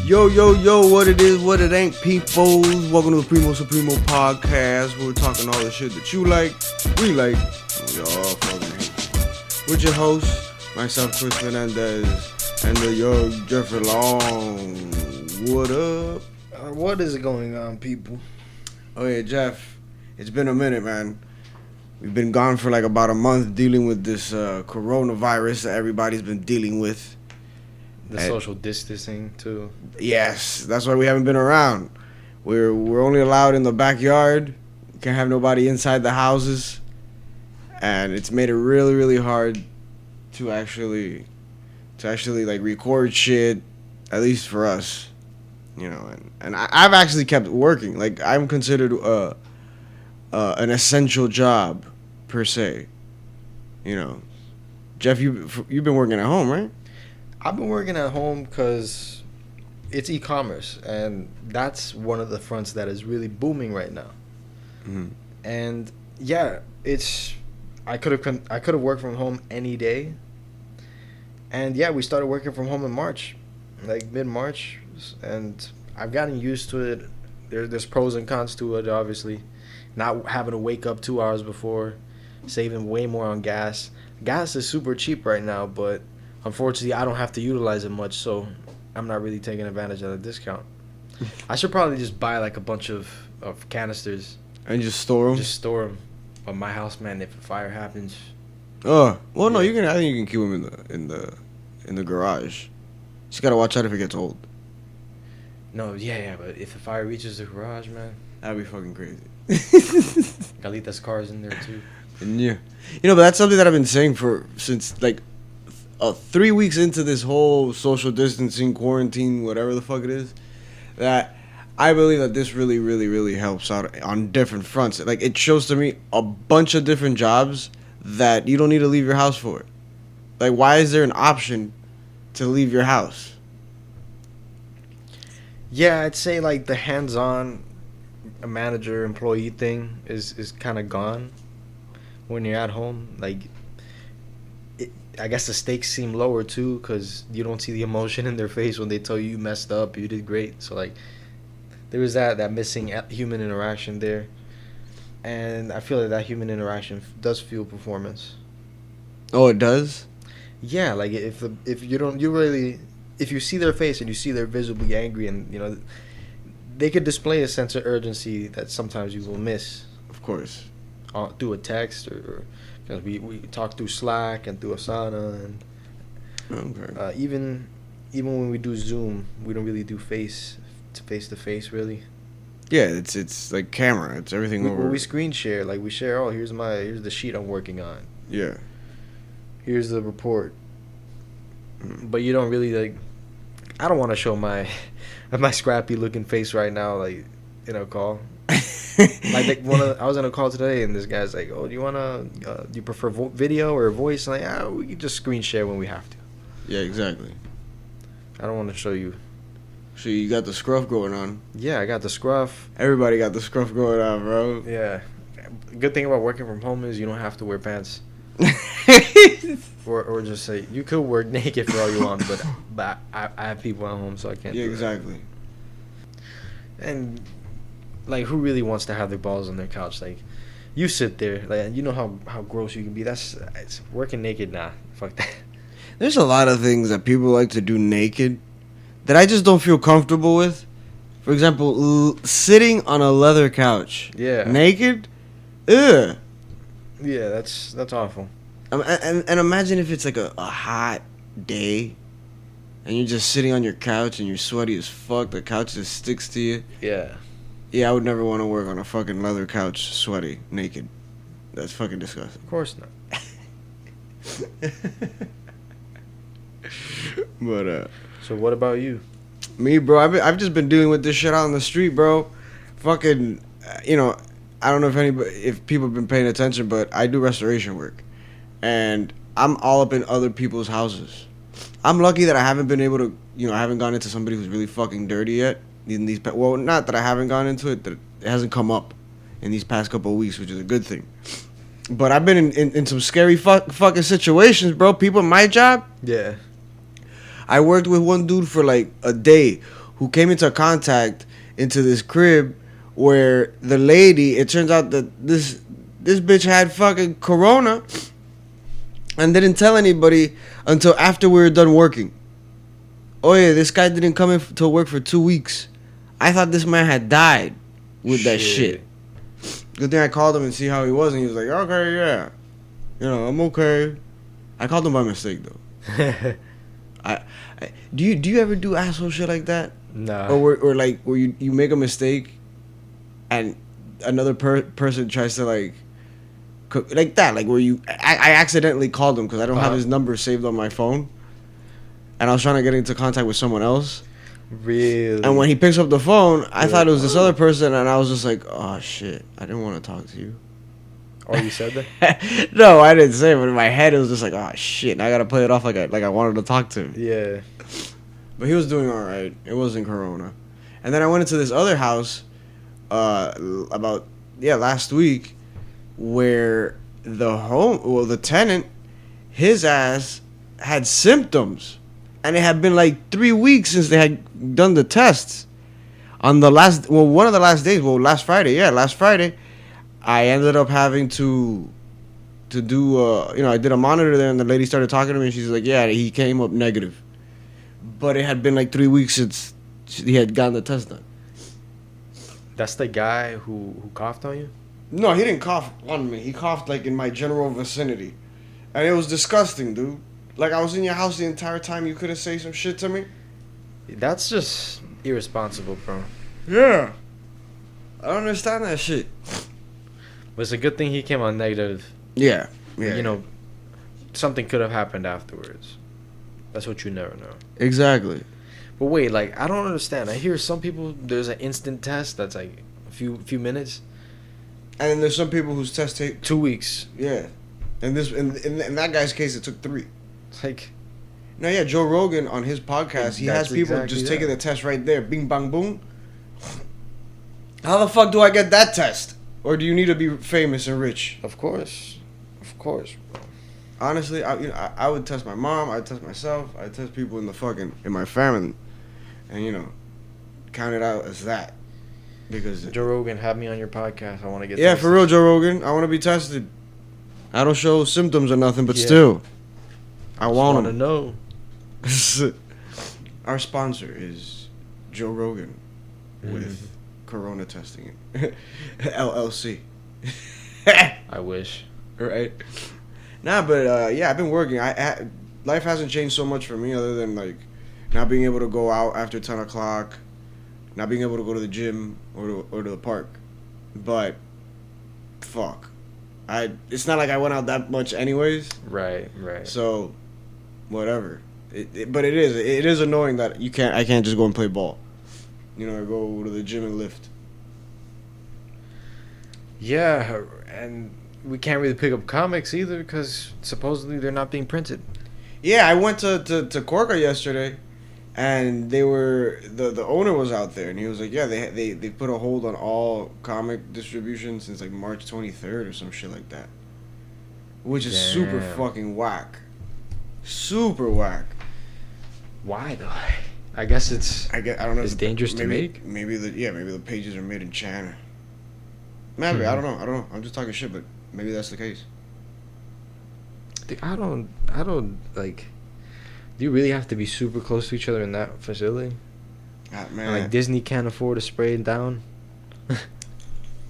Yo, yo, yo, what it is, what it ain't, peoples. Welcome to the Primo, Suprimo podcast. We're talking all the shit that you like, we like, and we all fucking hate. With your host, myself, Chris Menendez, and the young Jeffrey Long. What up? What is going on, people? Oh yeah, Jeff, it's been a minute, man. We've been gone for like about a month dealing with this coronavirus that everybody's been dealing with. The social distancing too. Yes, that's why we haven't been around. We're only allowed in the backyard. We can't have nobody inside the houses, and it's made it really, really hard to actually like record shit. At least for us, you know. And I've actually kept working. Like I'm considered an essential job per se. You know, Jeff, you've been working at home, right? I've been working at home because it's e-commerce, and that's one of the fronts that is really booming right now. Mm-hmm. And yeah, I could have worked from home any day. And yeah, we started working from home in March, like mid-March, and I've gotten used to it. There's pros and cons to it, obviously. Not having to wake up 2 hours before, saving way more on gas. Gas is super cheap right now, but unfortunately, I don't have to utilize it much, so I'm not really taking advantage of the discount. I should probably just buy like a bunch of canisters And just store them. just store them. But my house, man, if a fire happens, Oh, well, no, Yeah. I think you can keep them in the garage. Just gotta watch out if it gets old. no, yeah, but if the fire reaches the garage, man, That'd be fucking crazy. Galita's car's in there too. And yeah, you know, but that's something that I've been saying since like 3 weeks into this whole social distancing, quarantine, whatever the fuck it is, that I believe that this really, really, really helps out on different fronts. Like, it shows to me a bunch of different jobs that you don't need to leave your house for. Like, why is there an option to leave your house? Yeah, I'd say like the hands-on manager employee thing is kind of gone when you're at home. Like, I guess the stakes seem lower too because you don't see the emotion in their face when they tell you messed up, you did great. So like, there was that missing human interaction there, and I feel that human interaction does fuel performance. Oh, it does? Yeah, like if you see their face and you see they're visibly angry, and you know they could display a sense of urgency that sometimes you will miss Of course. through a text or because we talk through Slack and through Asana, and Okay. even when we do Zoom, we don't really do face to face really. Yeah, it's like camera. It's everything over. We screen share, like we share. Oh, here's the sheet I'm working on. Yeah. Here's the report. But you don't really like. I don't want to show my scrappy looking face right now, like in a call. Like I was in a call today, and this guy's like, "Oh, do you prefer video or voice?" And like, we can just screen share when we have to. Yeah, exactly. I don't want to show you. So you got the scruff going on. Yeah, I got the scruff. Everybody got the scruff going on, bro. Yeah. Good thing about working from home is you don't have to wear pants. or just say you could work naked for all you want, but I have people at home, so I can't. Yeah, do exactly. That. And like, who really wants to have their balls on their couch? Like, you sit there, like, you know how gross you can be. It's working naked. Nah, fuck that. There's a lot of things that people like to do naked that I just don't feel comfortable with. For example, sitting on a leather couch. Yeah. Naked? Ugh. Yeah, that's awful. And imagine if it's like a hot day and you're just sitting on your couch and you're sweaty as fuck. The couch just sticks to you. Yeah. Yeah, I would never want to work on a fucking leather couch sweaty, naked. That's fucking disgusting. Of course not. But, So what about you? me, bro, I've just been dealing with this shit out on the street, bro. Fucking, you know, I don't know if people have been paying attention, but I do restoration work. And I'm all up in other people's houses. I'm lucky that I haven't been able to, I haven't gone into somebody who's really fucking dirty yet. Well, not that I haven't gone into it, that it hasn't come up in these past couple of weeks, which is a good thing. But I've been in some scary fucking situations, bro. People in my job, Yeah. I worked with one dude for like a day who came into contact into this crib where the lady, it turns out that this bitch had fucking corona and didn't tell anybody until after we were done working. Oh yeah, this guy didn't come in to work for 2 weeks. I thought this man had died with that shit. Good thing I called him and see how he was, and he was like, okay, yeah. You know, I'm okay. I called him by mistake, though. I do you ever do asshole shit like that? Nah. Or like where you make a mistake and another person tries to like that, like where I accidentally called him because I don't have his number saved on my phone, and I was trying to get into contact with someone else. Really? And when he picks up the phone, I thought it was this other person, and I was just like, oh shit, I didn't want to talk to you. Oh, you said that? No, I didn't say it, but in my head it was just like, oh shit, I gotta play it off like I wanted to talk to him. Yeah. But he was doing all right. It wasn't corona. And then I went into this other house about last week where the tenant, his ass had symptoms, and it had been like 3 weeks since they had done the tests. On the one of the last days, last Friday, I ended up having to do I did a monitor there, and the lady started talking to me, and she's like, yeah, he came up negative. But it had been like 3 weeks since he had gotten the test done. That's the guy who coughed on you? No, he didn't cough on me. He coughed like in my general vicinity. And it was disgusting, dude. Like I was in your house the entire time, you couldn't say some shit to me? That's just irresponsible, bro. Yeah. I don't understand that shit. But it's a good thing he came on negative. Yeah. You know, something could have happened afterwards. That's what you never know. Exactly. But wait, like, I don't understand. I hear some people, there's an instant test that's like a few minutes. And then there's some people whose test take 2 weeks. Yeah. And in that guy's case, it took 3. It's like, no, yeah, Joe Rogan on his podcast, he has people exactly just taking the test right there. Bing, bang, boom. How the fuck do I get that test? Or do you need to be famous and rich? of course, bro. Honestly, I would test my mom. I'd test myself. I'd test people in my family, and count it out as that. Because Joe Rogan, have me on your podcast. I want to get yeah, tested. for real, Joe Rogan. I want to be tested. I don't show symptoms or nothing, but Yeah. still, I want to them. know. Our sponsor is Joe Rogan with Corona Testing LLC. I wish. Right. Nah, but I've been working. Life hasn't changed so much for me, other than like not being able to go out after 10 o'clock, not being able to go to the gym or to the park. But fuck, it's not like I went out that much anyways. Right. So whatever. But it is annoying that I can't just go and play ball. I go to the gym and lift. Yeah, and we can't really pick up comics either because supposedly they're not being printed. Yeah, I went to Corca yesterday, and they were the owner was out there, and he was like, yeah, they put a hold on all comic distribution since like March 23rd or some shit like that, which is super fucking whack. Super whack. Why though? I guess I don't know. It's dangerous to make. Maybe the pages are made in China. Maybe I don't know. I'm just talking shit, but maybe that's the case. Dude, I don't like. Do you really have to be super close to each other in that facility? Man, And, like Disney can't afford to spray it down.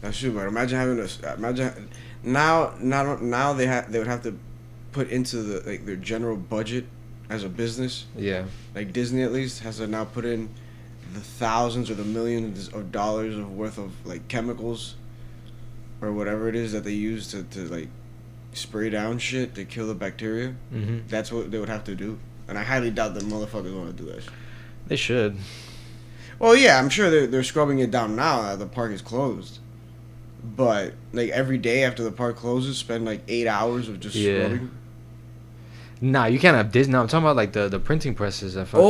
That's true, but imagine now they would have to put into their general budget as a business. Yeah. Like Disney at least has to now put in the thousands or the millions of dollars of worth of like chemicals or whatever it is that they use to like spray down shit to kill the bacteria. Mm-hmm. That's what they would have to do, and I highly doubt that motherfuckers want to do that shit. They should. Well, yeah, I'm sure they're scrubbing it down now that the park is closed. But like every day after the park closes, spend like 8 hours of just scrubbing. Nah, you can't have Disney. No, I'm talking about like the printing presses. That fucking,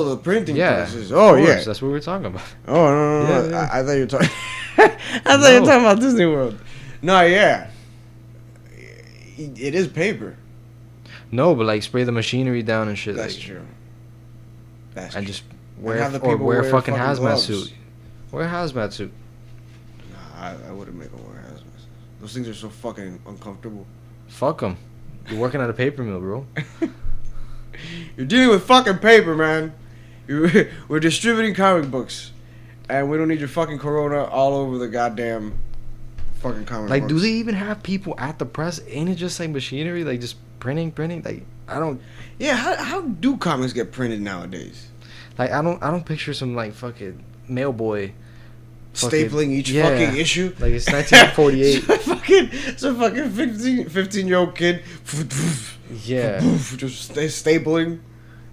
the printing presses. Oh yeah, that's what we're talking about. Oh no. Yeah. I thought you were talking. I thought you were talking about Disney World. No, yeah. It is paper. No, but like spray the machinery down and shit. That's like, true. And just have the people wear a fucking hazmat gloves. suit. Wear a hazmat suit. Nah, I wouldn't make them wear hazmat suits. Those things are so fucking uncomfortable. Fuck them. You're working at a paper mill, bro. You're dealing with fucking paper, man. We're distributing comic books, and we don't need your fucking corona all over the goddamn fucking comic Like, books. do they even have people at the press? Ain't it just like machinery? Like, just printing? Like, I don't... Yeah, how do comics get printed nowadays? Like, I don't picture some, like, fucking mail boy... Stapling each fucking issue? Like, it's 1948. It's a fucking 15-year-old kid. Yeah. Just stapling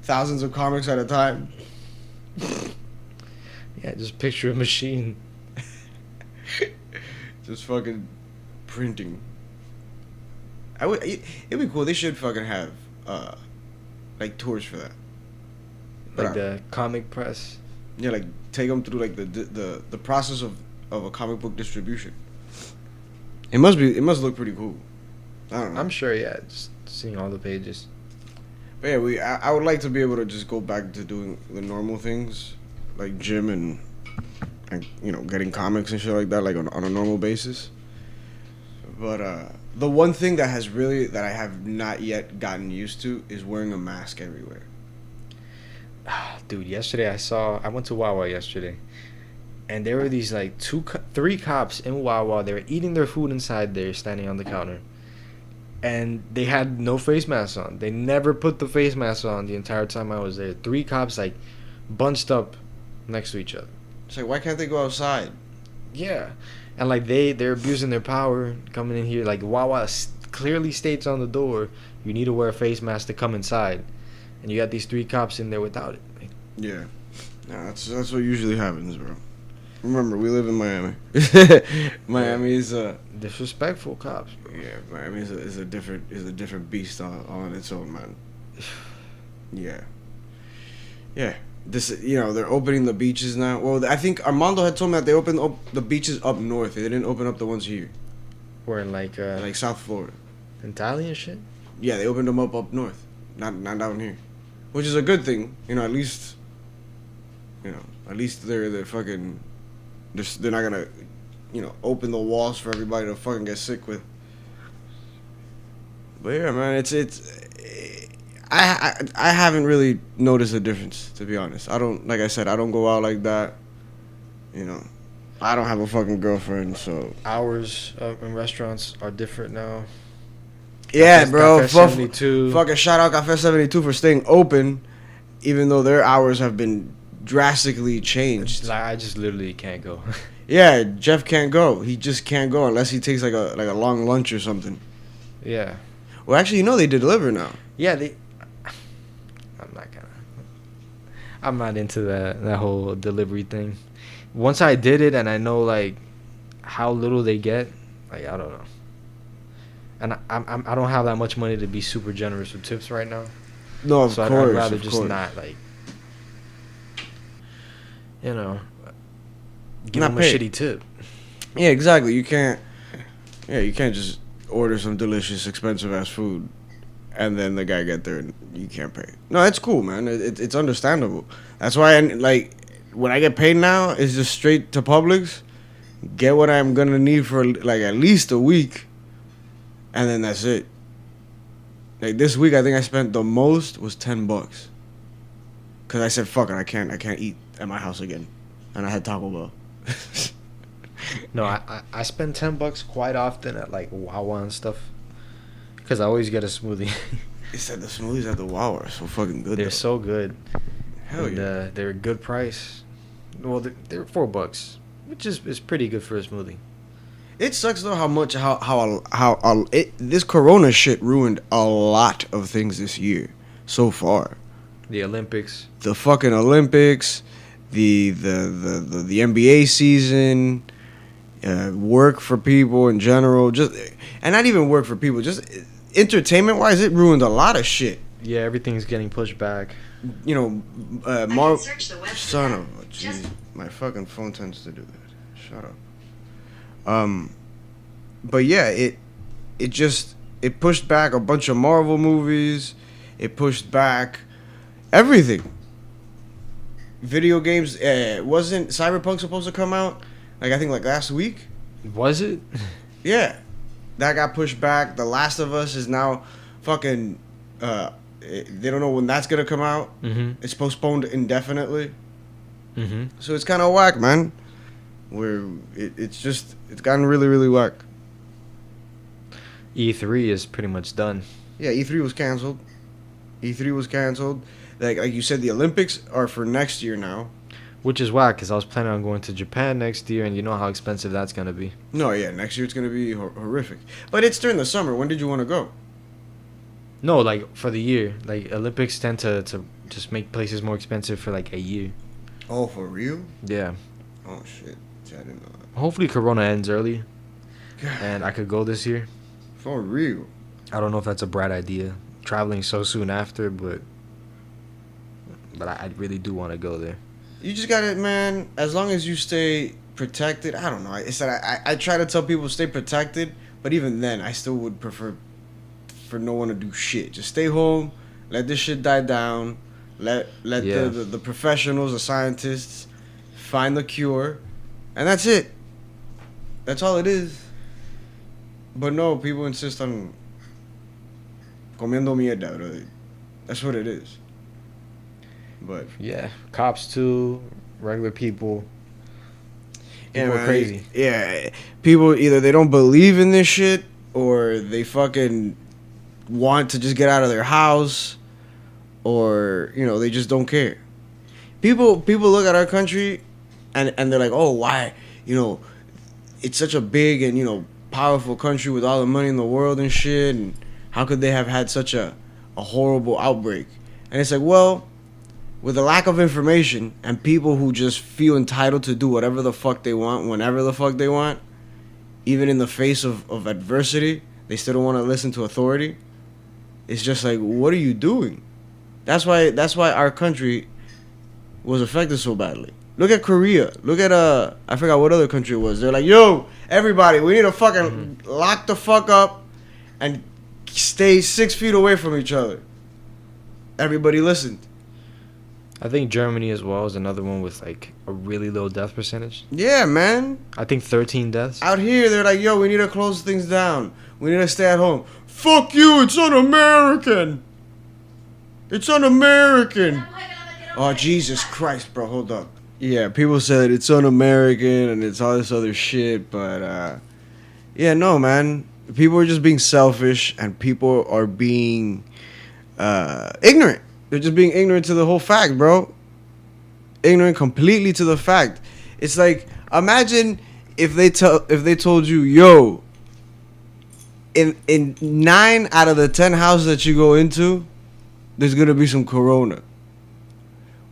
thousands of comics at a time. Yeah, just picture a machine. Just fucking printing. It'd be cool. They should fucking have like tours for that. Like the comic press. Yeah, like take them through like the process of a comic book distribution. It must look pretty cool. I don't know. I'm sure, yeah. Just seeing all the pages. But yeah, I would like to be able to just go back to doing the normal things, like gym and you know, getting comics and shit like that, like on a normal basis. But the one thing that I have not yet gotten used to is wearing a mask everywhere. Dude, yesterday I went to Wawa yesterday, and there were these like 3 cops in Wawa. They were eating their food inside there, standing on the counter, and they had no face masks on. They never put the face mask on the entire time I was there. 3 cops like bunched up next to each other. It's like, why can't they go outside? Yeah, and like they're abusing their power coming in here. Like Wawa clearly states on the door, you need to wear a face mask to come inside, and you got these 3 cops in there without it. Like, Yeah, that's what usually happens, bro. Remember, we live in Miami. Miami is disrespectful cops, bro. yeah, Miami is a different beast on its own, man. Yeah. This, you know, they're opening the beaches now. Well, I think Armando had told me that they opened up the beaches up north. They didn't open up the ones here, We're in like South Florida. Italian shit. Yeah, they opened them up north, not down here, which is a good thing. You know, at least they're fucking, they're not gonna, you know, open the walls for everybody to fucking get sick with. But yeah, man, I haven't really noticed a difference, to be honest. Like I said, I don't go out like that. You know, I don't have a fucking girlfriend, so. Hours in restaurants are different now. Yeah, bro. Cafe 72. Fucking shout out Cafe 72 for staying open, even though their hours have been drastically changed. Like, I just literally can't go. Yeah, Jeff can't go. He just can't go unless he takes like a long lunch or something. Yeah. Well, actually, you know they deliver now. Yeah, I'm not into that whole delivery thing. Once I did it and I know like how little they get, like I don't know. And I don't have that much money to be super generous with tips right now. No, of so course. I'd rather of just course. not like, you know, give Not them a pay. shitty tip. Yeah, exactly. You can't just order some delicious, expensive ass food, and then the guy get there and you can't pay. No, it's cool, man. It's understandable. That's why, like, when I get paid now, it's just straight to Publix, get what I'm gonna need for like at least a week, and then that's it. Like this week, I think I spent the most was $10, cause I said fuck it, I can't eat at my house again, and I had Taco Bell. No, I spend $10 quite often at like Wawa and stuff, because I always get a smoothie. They said the smoothies at the Wawa are so fucking good. They're though. so good. Hell And, yeah. they're a good price. Well, they're $4, which is pretty good for a smoothie. It sucks though how this Corona shit ruined a lot of things this year so far. The Olympics. The fucking Olympics, the NBA season, work for people in general, and not even work for people, just entertainment wise, it ruined a lot of shit. Yeah, everything's getting pushed back. You know, son of a jeez, my fucking phone tends to do that. Shut up. But yeah, it pushed back a bunch of Marvel movies. It pushed back everything. video games. Wasn't Cyberpunk supposed to come out? Like I think like last week. Was it? Yeah, that got pushed back. The Last of Us is now fucking. They don't know when that's gonna come out. Mm-hmm. It's postponed indefinitely. Mm-hmm. So it's kind of whack, man. It's gotten really really whack. E3 is pretty much done. Yeah, E3 was canceled. E3 was canceled. Like you said, the Olympics are for next year now. Which is whack, because I was planning on going to Japan next year, and you know how expensive that's going to be. No, yeah, next year it's gonna be horrific. But it's during the summer. When did you want to go? No, like, for the year. Like, Olympics tend to just make places more expensive for, like, a year. Oh, for real? Yeah. Oh shit, I didn't know that. Hopefully Corona ends early, God, and I could go this year. for real. I don't know if that's a bright idea, traveling so soon after, but I really do want to go there. You just got it, man. As long as you stay protected, I don't know. I try to tell people stay protected, but even then, I still would prefer for no one to do shit. Just stay home, let this shit die down, let Yeah. the professionals, the scientists, find the cure, and that's it. That's all it is. But no, people insist on comiendo mierda, bro. That's what it is. But Yeah, cops too, regular people. People are man, crazy. Yeah, people either they don't believe in this shit or they fucking want to just get out of their house, or they just don't care. People look at our country, and they're like, oh, why, it's such a big and powerful country with all the money in the world and shit, and how could they have had such a horrible outbreak? And it's like, well, with a lack of information and people who just feel entitled to do whatever the fuck they want, whenever the fuck they want, even in the face of adversity, they still don't want to listen to authority. It's just like, what are you doing? That's why our country was affected so badly. Look at Korea. Look at I forgot what other country it was. They're like, yo, everybody, we need to fucking lock the fuck up and stay 6 feet away from each other. Everybody listened. I think Germany as well is another one with like a really low death percentage. Yeah, man. I think 13 deaths. Out here, they're like, yo, we need to close things down. We need to stay at home. Fuck you, it's un-American. It's un-American. Oh, Jesus Christ, bro, hold up. Yeah, people said it's un-American and it's all this other shit, but, yeah, no, man. People are just being selfish and people are being ignorant. They're just being ignorant to the whole fact, bro. Ignorant completely to the fact. It's like, imagine if they told you, yo, in 9 out of the 10 houses that you go into, there's gonna be some corona.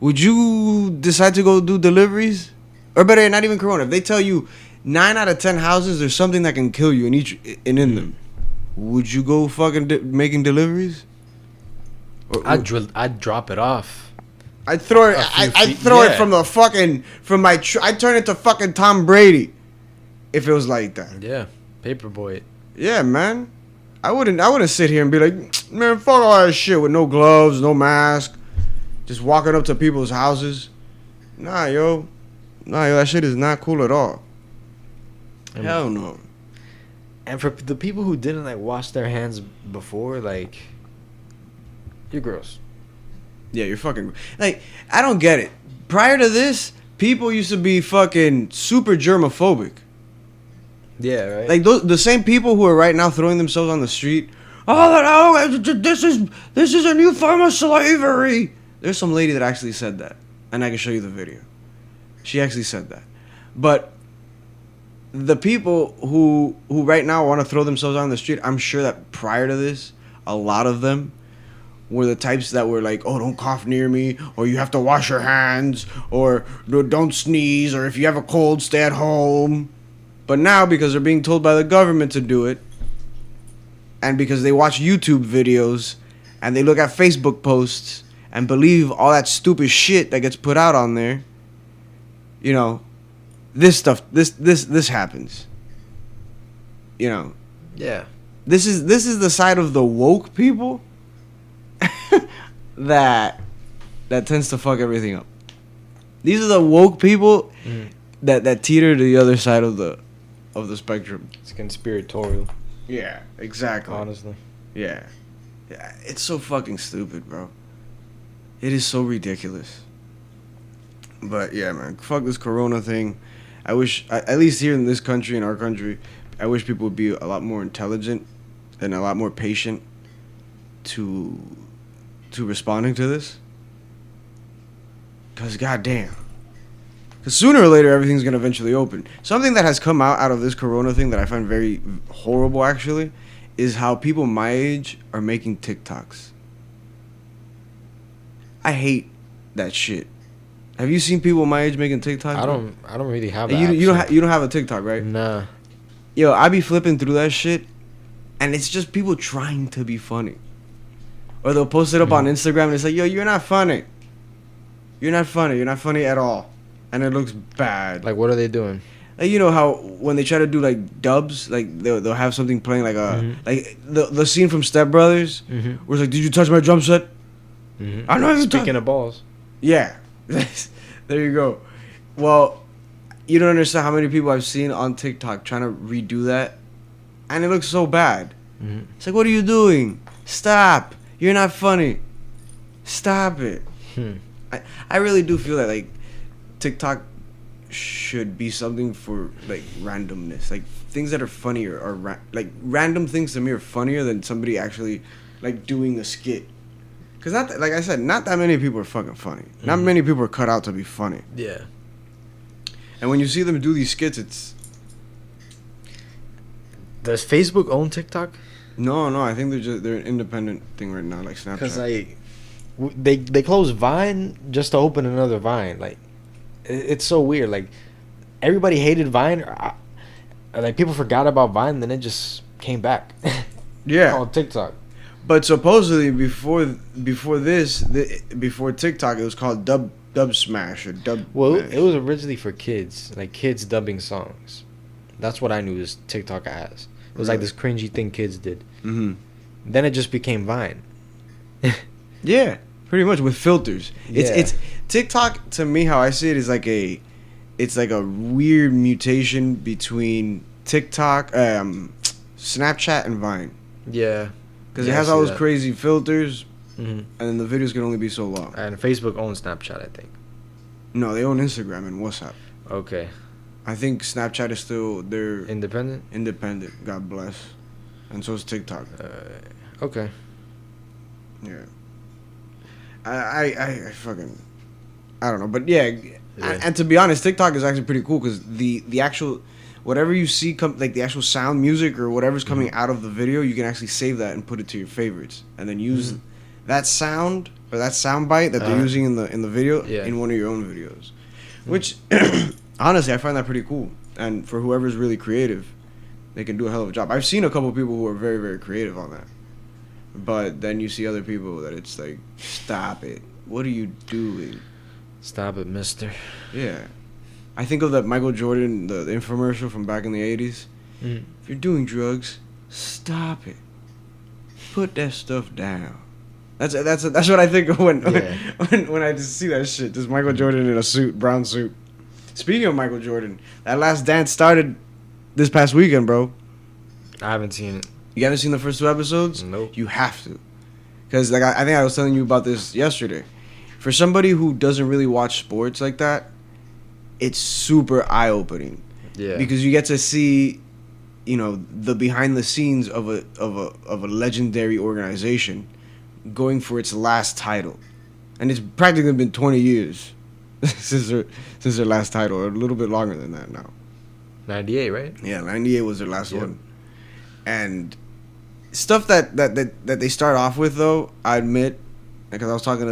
Would you decide to go do deliveries? Or better yet, not even corona. If they tell you 9 out of 10 houses, there's something that can kill you in them, would you go fucking making deliveries? I'd drop it off. I'd throw it. I'd throw it from the fucking I'd turn it to fucking Tom Brady, if it was like that. Yeah, paperboy it. Yeah, man. I wouldn't sit here and be like, man, fuck all that shit with no gloves, no mask, just walking up to people's houses. Nah, yo, that shit is not cool at all. Hell no. And for the people who didn't like wash their hands before, like, you're gross. Yeah, you're fucking... Like, I don't get it. Prior to this, people used to be fucking super germophobic. Yeah, right. Like, the same people who are right now throwing themselves on the street. Oh, this is a new form of slavery. There's some lady that actually said that. And I can show you the video. She actually said that. But the people who right now want to throw themselves on the street, I'm sure that prior to this, a lot of them were the types that were like, oh, don't cough near me, or you have to wash your hands, or don't sneeze, or if you have a cold, stay at home. But now, because they're being told by the government to do it, and because they watch YouTube videos, and they look at Facebook posts, and believe all that stupid shit that gets put out on there, this stuff, this happens. Yeah. This is the side of the woke people that tends to fuck everything up. These are the woke people Mm. that teeter to the other side of the spectrum. It's conspiratorial, Yeah, exactly. honestly. Yeah. It's so fucking stupid, bro. It is so ridiculous. But yeah, man, fuck this corona thing. I wish, at least here in this country, in our country, I wish people would be a lot more intelligent and a lot more patient to responding to this. Because goddamn. Because sooner or later, everything's going to eventually open. Something that has come out of this corona thing that I find very horrible, actually, is how people my age are making TikToks. I hate that shit. Have you seen people my age making TikToks? I don't really have. You, you don't have a TikTok, right? Nah. Yo, I be flipping through that shit, and it's just people trying to be funny. Or they'll post it up on Instagram, and it's like, yo, you're not funny. You're not funny. You're not funny at all. And it looks bad. Like, what are they doing? Like, you know how when they try to do like dubs, like they'll have something playing like like the scene from Step Brothers, Mm-hmm. where it's like, did you touch my drum set? Mm-hmm. I know you Speaking of balls. Yeah, there you go. Well, you don't understand how many people I've seen on TikTok trying to redo that, and it looks so bad. Mm-hmm. It's like, what are you doing? Stop! You're not funny. Stop it. I really do feel that like TikTok should be something for like randomness, like things that are funnier or like random things to me are funnier than somebody actually like doing a skit. Cause like I said, not that many people are fucking funny. Not many people are cut out to be funny. Yeah. And when you see them do these skits, it's Does Facebook own TikTok? no. I think they're an independent thing right now, like Snapchat. Because like, they closed Vine just to open another Vine. Like, it's so weird. Like, everybody hated Vine. Like, people forgot about Vine, then it just came back. Yeah. On TikTok. But supposedly before TikTok, it was called Dub Smash or Dub. Well, Mash. it was originally for kids, like kids dubbing songs. That's what I knew is TikTok as. It was like this cringy thing kids did. Mm-hmm. Then it just became Vine. Yeah, pretty much with filters. Yeah. It's TikTok to me. How I see it is like it's like a weird mutation between TikTok, Snapchat, and Vine. Yeah. Because Yeah, it has I all see those that. crazy filters, hmm and then the videos can only be so long. And Facebook owns Snapchat, I think. No, they own Instagram and WhatsApp. Okay. I think Snapchat is still they're Independent? independent. God bless. And so is TikTok. Okay. Yeah. I fucking I don't know, but yeah. And to be honest, TikTok is actually pretty cool because the actual whatever you see come like the actual sound, music, or whatever's coming out of the video, you can actually save that and put it to your favorites, and then use that sound or that sound bite that they're using in the video in one of your own videos, which honestly I find that pretty cool. And for whoever's really creative, they can do a hell of a job. I've seen a couple people who are very, very creative on that. But then you see other people that it's like, stop it. What are you doing? Stop it, mister. Yeah. I think of that Michael Jordan, the infomercial from back in the 80s. Mm. If you're doing drugs, stop it. Put that stuff down. That's what I think of when I just see that shit. Just Michael Jordan in a suit, brown suit. Speaking of Michael Jordan, that Last Dance started this past weekend, bro. I haven't seen it. You haven't seen the first 2 episodes? Nope. You have to. Because like I think I was telling you about this yesterday. For somebody who doesn't really watch sports like that, it's super eye-opening. Yeah. Because you get to see, you know, the behind the scenes of a legendary organization going for its last title. And it's practically been 20 years since their last title, or a little bit longer than that now. 98, right? Yeah, 98 was their last one. And stuff that they start off with, though, I admit, because I was talking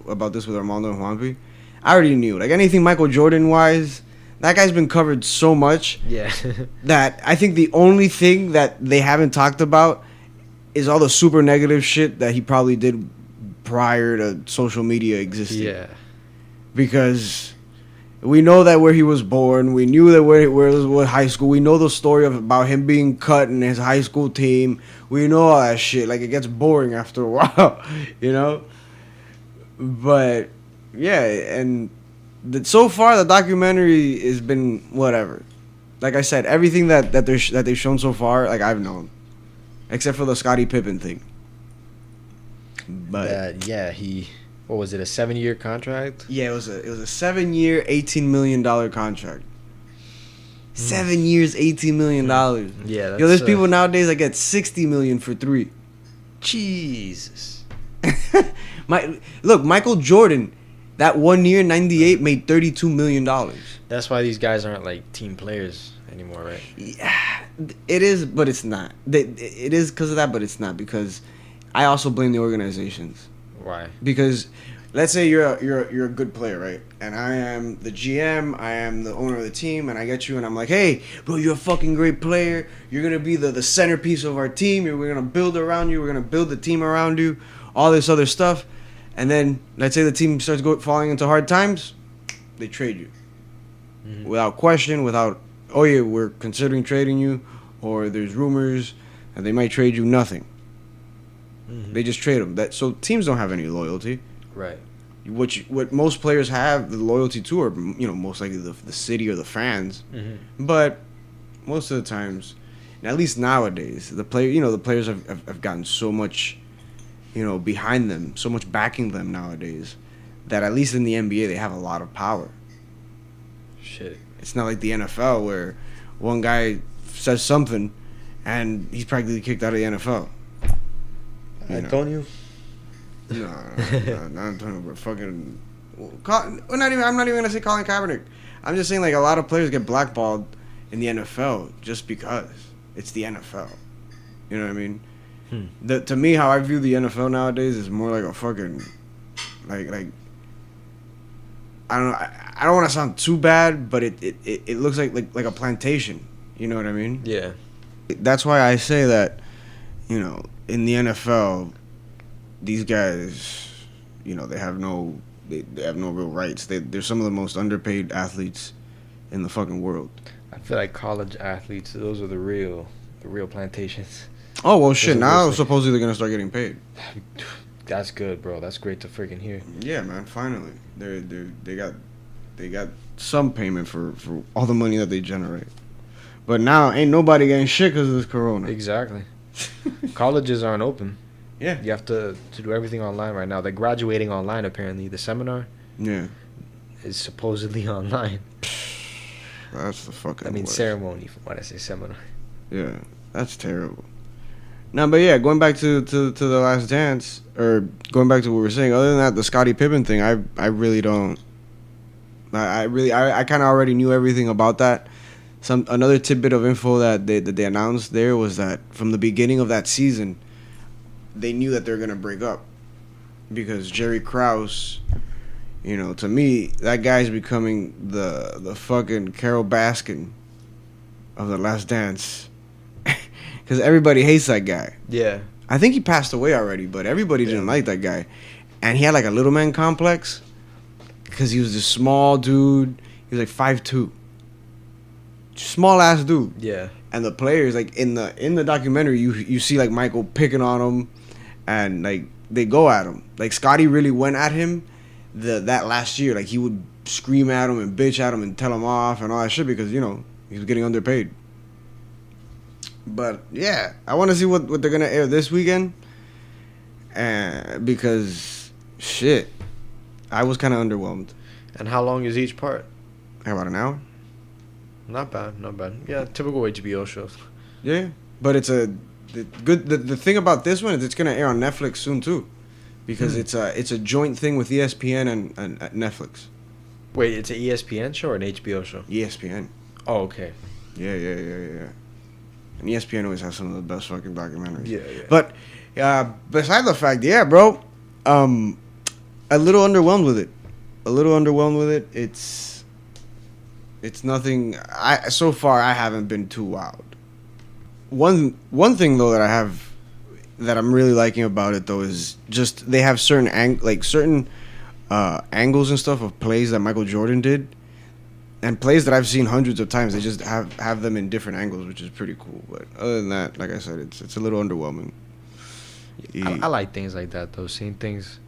about this with Armando and Juanpi, I already knew. Like, anything Michael Jordan-wise, that guy's been covered so much Yeah. that I think the only thing that they haven't talked about is all the super negative shit that he probably did prior to social media existing. Yeah. Because we know that where he was born, we knew that where was high school. We know the story about him being cut in his high school team. We know all that shit. Like, it gets boring after a while, you know. But yeah, and So far the documentary has been whatever. Like I said, everything that they've shown so far, like I've known, except for the Scottie Pippen thing. But he. What was it? A 7-year contract? yeah, it was a 7-year, $18 million contract. 7 years, $18 million. Yeah, that's, yo, there's people nowadays that get $60 million for 3. Jesus. Michael Jordan, that 1 year, 98, made $32 million. That's why these guys aren't like team players anymore, right? Yeah, it is, but it's not. It is because of that, but it's not, because I also blame the organizations. Why? Because let's say you're a good player, right? And I am the GM, I am the owner of the team, and I get you and I'm like, hey, bro, you're a fucking great player. You're going to be the centerpiece of our team. We're going to build around you. We're going to build the team around you. All this other stuff. And then let's say the team starts falling into hard times. They trade you. Mm-hmm. Without question, without, oh yeah, we're considering trading you. Or there's rumors and they might trade you, nothing. Mm-hmm. They just trade them. So teams don't have any loyalty. Right. What most players have the loyalty to are, most likely the city or the fans. Mm-hmm. But most of the times, and at least nowadays, the players have gotten so much, behind them, so much backing them nowadays, that at least in the NBA they have a lot of power. Shit. It's not like the NFL where one guy says something and he's practically kicked out of the NFL. Antonio? No, not Antonio, but fucking. I'm not even gonna say Colin Kaepernick. I'm just saying, like, a lot of players get blackballed in the NFL just because it's the NFL. You know what I mean? To me, how I view the NFL nowadays is more like a fucking, like I don't know. I don't want to sound too bad, but it looks like a plantation. You know what I mean? Yeah. That's why I say that, in the NFL, these guys, they have no real rights. They're some of the most underpaid athletes in the fucking world. I feel like college athletes, those are the real plantations. Oh well, shit. Now supposedly they're gonna start getting paid. That's good, bro. That's great to freaking hear. Yeah, man. Finally, they got some payment for all the money that they generate. But now ain't nobody getting shit because of this corona. Exactly. Colleges aren't open. Yeah. You have to do everything online right now. They're graduating online, apparently. The seminar is supposedly online. That's the fucking worst. Ceremony, when I say seminar. Yeah, that's terrible. No, but yeah, going back to The Last Dance, or going back to what we were saying, other than that, the Scottie Pippen thing, I really don't. I kind of already knew everything about that. Another tidbit of info that they announced there was that from the beginning of that season, they knew that they're gonna break up, because Jerry Krause, to me, that guy's becoming the fucking Carol Baskin of The Last Dance, because everybody hates that guy. Yeah, I think he passed away already, but everybody didn't like that guy, and he had like a little man complex, because he was this small dude. He was like 5'2", small ass dude. Yeah. And the players, like in the documentary, you see like Michael picking on him, and like they go at him. Like Scotty really went at him that last year. Like he would scream at him and bitch at him and tell him off and all that shit, because he was getting underpaid. But yeah, I want to see what they're gonna air this weekend, because shit, I was kind of underwhelmed. And how long is each part? About an hour. Not bad. Yeah, typical HBO shows. Yeah, but it's the thing about this one is it's gonna air on Netflix soon too, because it's a joint thing with ESPN and Netflix. Wait, it's an ESPN show or an HBO show? ESPN. Oh, okay. Yeah. And ESPN always has some of the best fucking documentaries. Yeah. But beside the fact, yeah, bro, a little underwhelmed with it. It's nothing. So far I haven't been too wowed. One thing though that I'm really liking about it though is just they have certain angles and stuff of plays that Michael Jordan did, and plays that I've seen hundreds of times. They just have them in different angles, which is pretty cool. But other than that, like I said, it's a little underwhelming. I like things like that though. Seeing things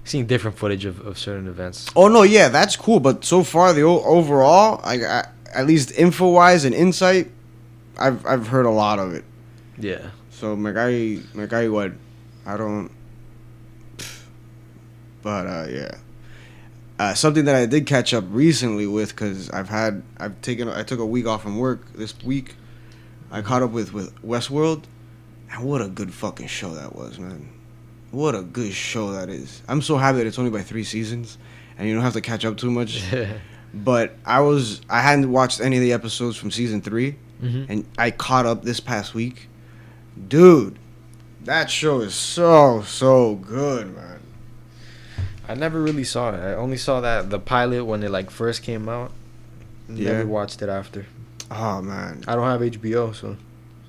seen different footage of certain events. Oh no, yeah, that's cool. But so far, the overall, at least info wise and insight, I've heard a lot of it. Yeah. So what? I don't. But yeah. Something that I did catch up recently with, because I took a week off from work this week. I caught up with Westworld, and what a good fucking show that was, man. What a good show that is. I'm so happy that it's only by 3 seasons, and you don't have to catch up too much. But I hadn't watched any of the episodes from season 3, and I caught up this past week. Dude, that show is so good, man. I never really saw it. I only saw the pilot when it like first came out. Never watched it after. Oh man, I don't have HBO, so.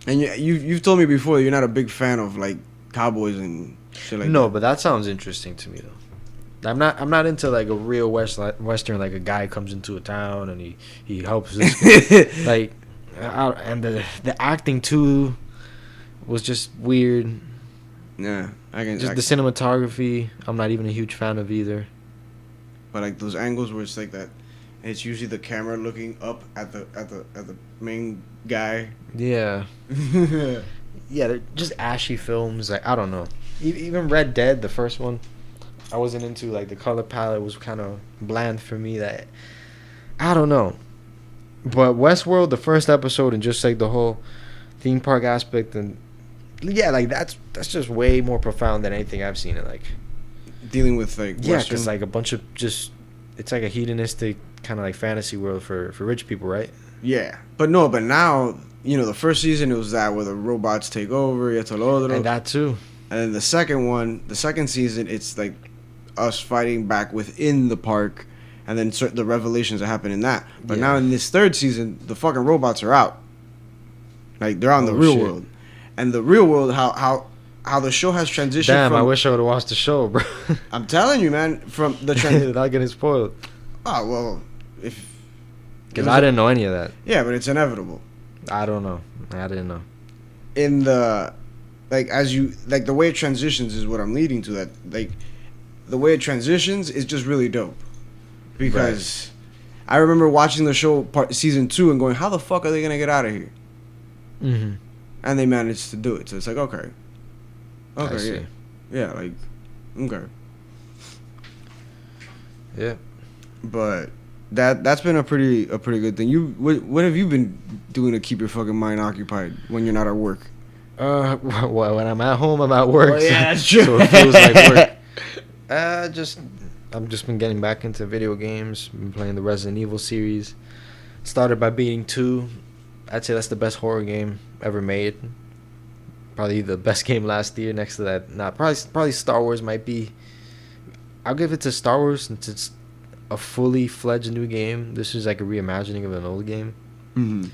And you've told me before that you're not a big fan of like cowboys and shit like that. No, but that sounds interesting to me though. I'm not into like a real western, like a guy comes into a town and he helps this like and the acting too was just weird. Yeah, the cinematography, I'm not even a huge fan of either. But like those angles where it's like that, it's usually the camera looking up at the main guy. Yeah. Yeah, they're just ashy films. Like I don't know. Even Red Dead, the first one, I wasn't into. Like the color palette was kind of bland for me. That I don't know. But Westworld, the first episode, and just like the whole theme park aspect, and yeah, like that's just way more profound than anything I've seen. It like dealing with like because like a bunch of just it's like a hedonistic kind of like fantasy world for rich people, right? Yeah, but now the first season it was that where the robots take over, y todo lo otro. And that too. And then the second season, it's like us fighting back within the park, and then the revelations that happen in that. But now in this third season, the fucking robots are out. Like they're on the real world, and the real world, how the show has transitioned. Damn, I wish I would have watched the show, bro. I'm telling you, man, from the not getting spoiled. Oh well, if because I didn't know any of that. Yeah, but it's inevitable. I don't know. I didn't know. In the the way it transitions is what I'm leading to. That like the way it transitions is just really dope. Because I remember watching the show season 2 and going, how the fuck are they gonna get out of here? Mm-hmm. And they managed to do it. So it's like okay, yeah, like okay, yeah. But that's been a pretty good thing. What have you been doing to keep your fucking mind occupied when you're not at work? Well, when I'm at home, I'm at work. Oh, yeah, that's true. So it feels like work. I've just been getting back into video games. Been playing the Resident Evil series. Started by beating 2. I'd say that's the best horror game ever made. Probably the best game last year. Next to that, probably Star Wars might be. I'll give it to Star Wars since it's a fully fledged new game. This is like a reimagining of an old game. Mm-hmm.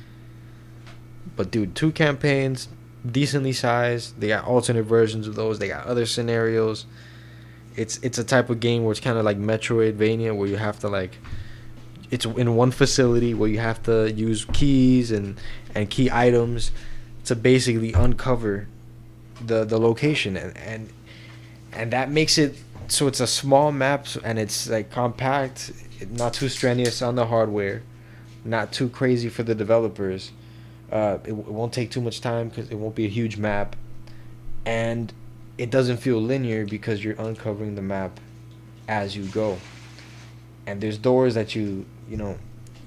But dude, 2 campaigns, decently sized. They got alternate versions of those. They got other scenarios. It's a type of game where it's kind of like Metroidvania, where you have to like, it's in one facility where you have to use keys and key items to basically uncover the location, and that makes it so it's a small map and it's like compact, not too strenuous on the hardware, not too crazy for the developers. It won't take too much time because it won't be a huge map, and it doesn't feel linear because you're uncovering the map as you go. And there's doors that you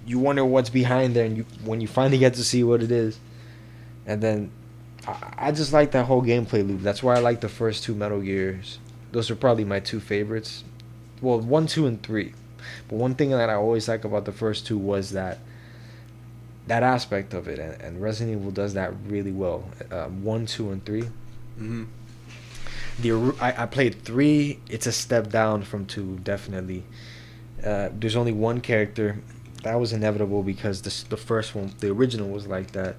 wonder what's behind there, and when you finally get to see what it is. And then I just like that whole gameplay loop. That's why I like the first 2 Metal Gears. Those are probably my 2 favorites. Well, 1, 2, and 3. But one thing that I always like about the first 2 was that aspect of it, and Resident Evil does that really well. 1, 2, and 3. Mm-hmm. I played 3. It's a step down from 2, definitely. There's only one character. That was inevitable because the first one, the original, was like that.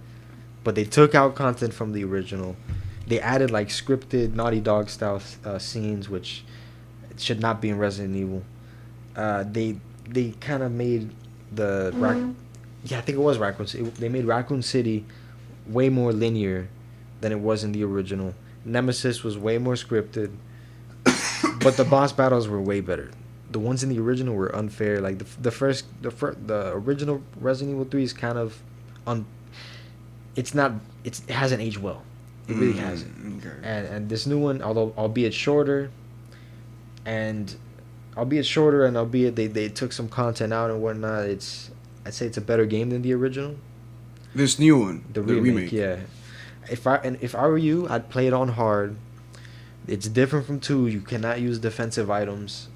But they took out content from the original. They added like scripted Naughty Dog style scenes, which should not be in Resident Evil. They kind of made I think it was Raccoon City. They made Raccoon City way more linear than it was in the original. Nemesis was way more scripted. But the boss battles were way better. The ones in the original were unfair. Like the original Resident Evil 3 is kind of it's not it hasn't aged well. It really hasn't. Okay. And this new one, although albeit shorter, and albeit they took some content out and whatnot, I'd say it's a better game than the original. This new one, The remake, yeah. If I were you, I'd play it on hard. It's different from 2. You cannot use defensive items.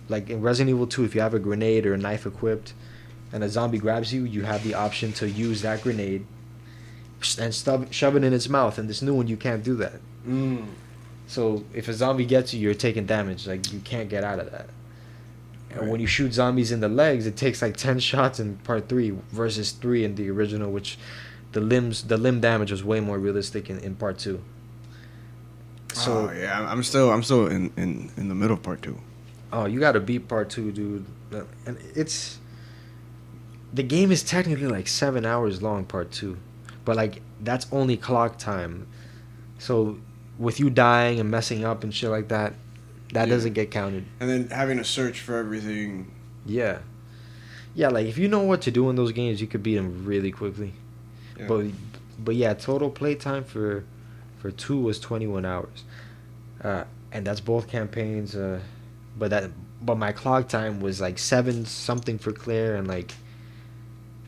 Like in Resident Evil 2, if you have a grenade or a knife equipped, and a zombie grabs you, you have the option to use that grenade and shove it in its mouth. And this new one, you can't do that. So if a zombie gets you, you're taking damage. Like you can't get out of that. And when you shoot zombies in the legs, it takes like 10 shots in part 3 versus 3 in the original, which the limb damage was way more realistic in part 2. So yeah, I'm still in the middle of part 2. Oh, you gotta beat part 2, dude. And the game is technically like 7 hours long, part 2, but like that's only clock time. So with you dying and messing up and shit like that, doesn't get counted. And then having to search for everything. Yeah. Like if you know what to do in those games, you could beat them really quickly. Yeah. But yeah, total playtime for 2 was 21 hours, and that's both campaigns. But my clock time was like 7 something for Claire and like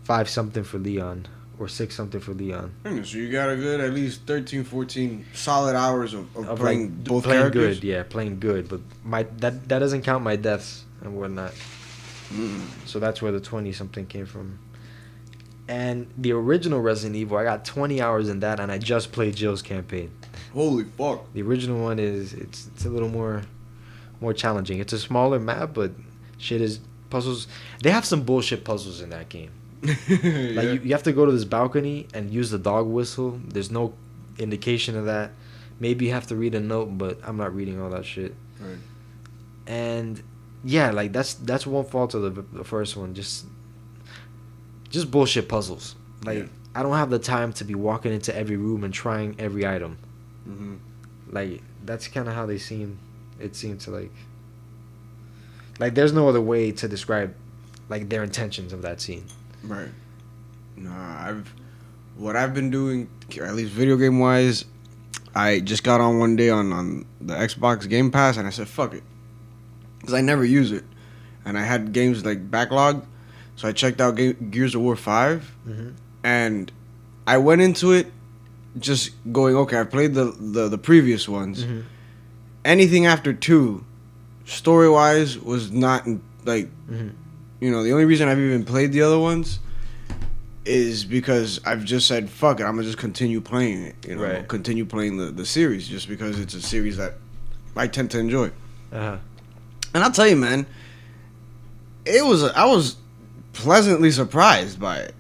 5 something for Leon, or 6 something for Leon. So you got a good at least 13, 14 solid hours of playing like, both playing characters. Good, yeah, playing good. But that doesn't count my deaths and whatnot. So that's where the 20 something came from. And the original Resident Evil, I got 20 hours in that, and I just played Jill's campaign. Holy fuck! The original one it's a little more challenging. It's a smaller map, but shit is puzzles. They have some bullshit puzzles in that game. Yeah. Like you have to go to this balcony and use the dog whistle. There's no indication of that. Maybe you have to read a note, but I'm not reading all that shit. Right. And yeah, like that's one fault of the first one. Just bullshit puzzles. Like, I don't have the time to be walking into every room and trying every item. Mm-hmm. Like, that's kind of how it seemed to, like, there's no other way to describe, like, their intentions of that scene. Right. Nah, what I've been doing, at least video game wise, I just got on one day on the Xbox Game Pass, and I said, fuck it. Because I never use it. And I had games, like, backlogged. So I checked out Gears of War 5, and I went into it just going, okay, I played the previous ones. Mm-hmm. Anything after 2, story-wise, was not, like, you know, the only reason I've even played the other ones is because I've just said, fuck it, I'm going to just continue playing it, you know, right. Continue playing the series, just because it's a series that I tend to enjoy. Uh-huh. And I'll tell you, man, I was pleasantly surprised by it.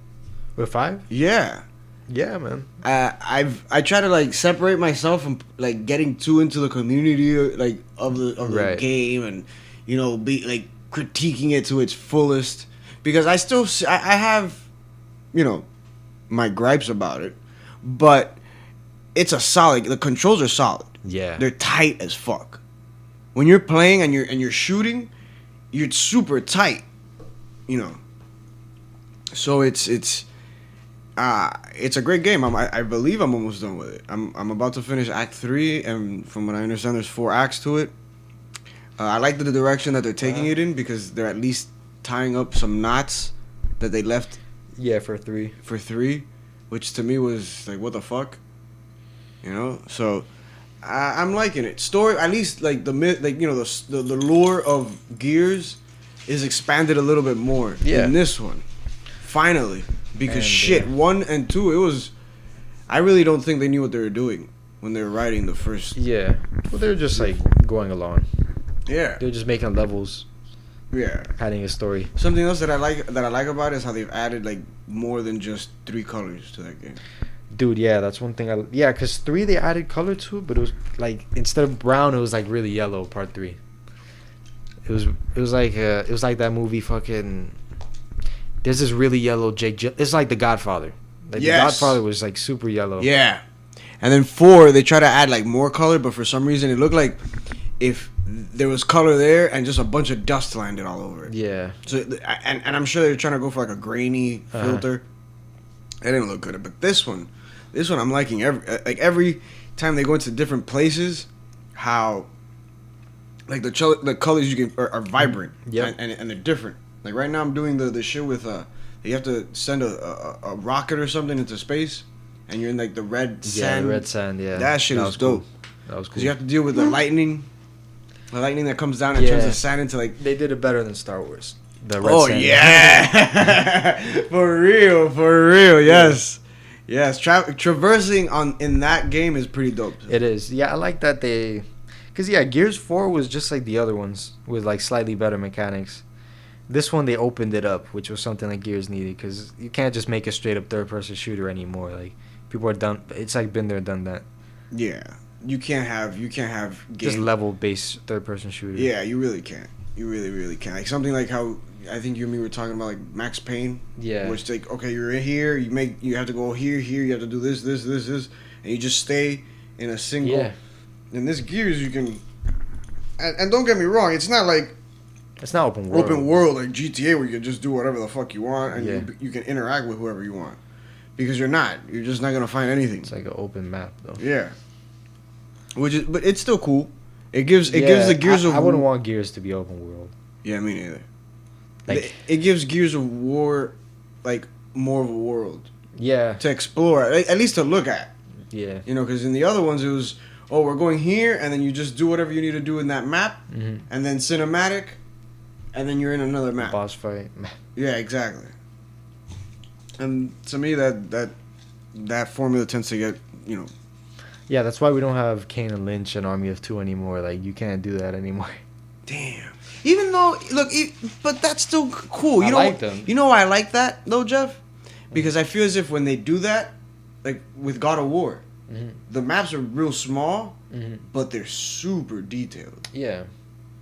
With 5? Yeah, man. I try to like separate myself from like getting too into the community like of the right. game, and you know, be like critiquing it to its fullest, because I have, you know, my gripes about it, but it's the controls are solid. Yeah, they're tight as fuck. When you're playing and you're shooting, you're super tight, you know. So it's a great game. I believe I'm almost done with it. I'm about to finish Act 3, and from what I understand, there's 4 acts to it. I like the direction that they're taking it in, because they're at least tying up some knots that they left. Yeah, for 3. For 3, which to me was like, what the fuck, you know? So I'm liking it. Story, at least like the lore of Gears is expanded a little bit more in this one. Finally, because 1 and 2, I really don't think they knew what they were doing when they were writing the first. Yeah, well, they're just like going along. Yeah, they're just making levels. Yeah, adding a story. Something else that I like about it is how they've added like more than just 3 colors to that game. Dude, yeah, that's one thing. Because 3 they added color to it, but it was like instead of brown, it was like really yellow. Part 3. It was like that movie fucking. There's this really yellow Jake. It's like The Godfather. Like The Godfather was like super yellow. Yeah, and then 4 they try to add like more color, but for some reason it looked like if there was color there, and just a bunch of dust landed all over it. Yeah. So and I'm sure they're trying to go for like a grainy filter. It didn't look good, but this one, I'm liking every time they go into different places, how like the colors you can are vibrant, and they're different. Like right now, I'm doing the shit with you have to send a rocket or something into space, and you're in like the red sand. Yeah, the red sand. Yeah, that shit was dope. Cool. That was cool. Because you have to deal with the lightning that comes down and turns the sand into like. They did it better than Star Wars. The red sand. Yeah, for real, yes. Traversing in that game is pretty dope. It is. Yeah, I like that they, because Gears 4 was just like the other ones with like slightly better mechanics. This one they opened it up, which was something like Gears needed, because you can't just make a straight up third person shooter anymore. Like people are done. It's like been there, done that. Yeah, you can't have Just level based third person shooter. Yeah, you really can't. You really can't. Like something like how I think you and me were talking about, like Max Payne. Yeah. Which like, okay, you're in here. You have to go here. You have to do this, and you just stay in a single. Yeah. In this Gears, you can. And don't get me wrong, it's not like. It's not open world. Open world like GTA where you can just do whatever the fuck you want and you can interact with whoever you want. Because you're not. You're just not gonna find anything. It's like an open map though. Yeah. But it's still cool. It gives the Gears of War. I wouldn't want Gears to be open world. Yeah, me neither. Like it gives Gears of War like more of a world. Yeah. To explore, at least to look at. Yeah. You know, because in the other ones it was, oh, we're going here, and then you just do whatever you need to do in that map, and then cinematic, and then you're in another map. Boss fight. Yeah, exactly. And to me, that formula tends to get, you know. Yeah, that's why we don't have Kane and Lynch and Army of Two anymore. Like, you can't do that anymore. Damn. Even though, look, but that's still cool. You know, like them. You know why I like that, though, Jeff? Because I feel as if when they do that, like with God of War, the maps are real small, but they're super detailed. Yeah.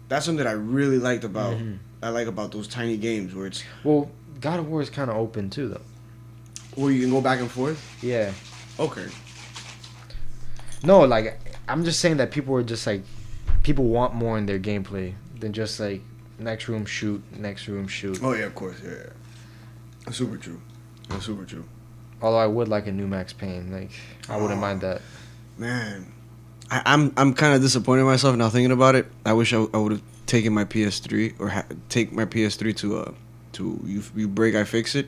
That's something that I really liked about. I like about those tiny games where it's. Well, God of War is kind of open too, though. Where you can go back and forth. Yeah. Okay. No, like I'm just saying that people are just like, people want more in their gameplay than just like next room shoot, next room shoot. Oh yeah, of course, yeah. That's super true. That's super true. Although I would like a new Max Payne, like I wouldn't mind that. Man, I'm kind of disappointed in myself now thinking about it. I wish I would have taken my PS3 or take my PS3 to you break I fix it,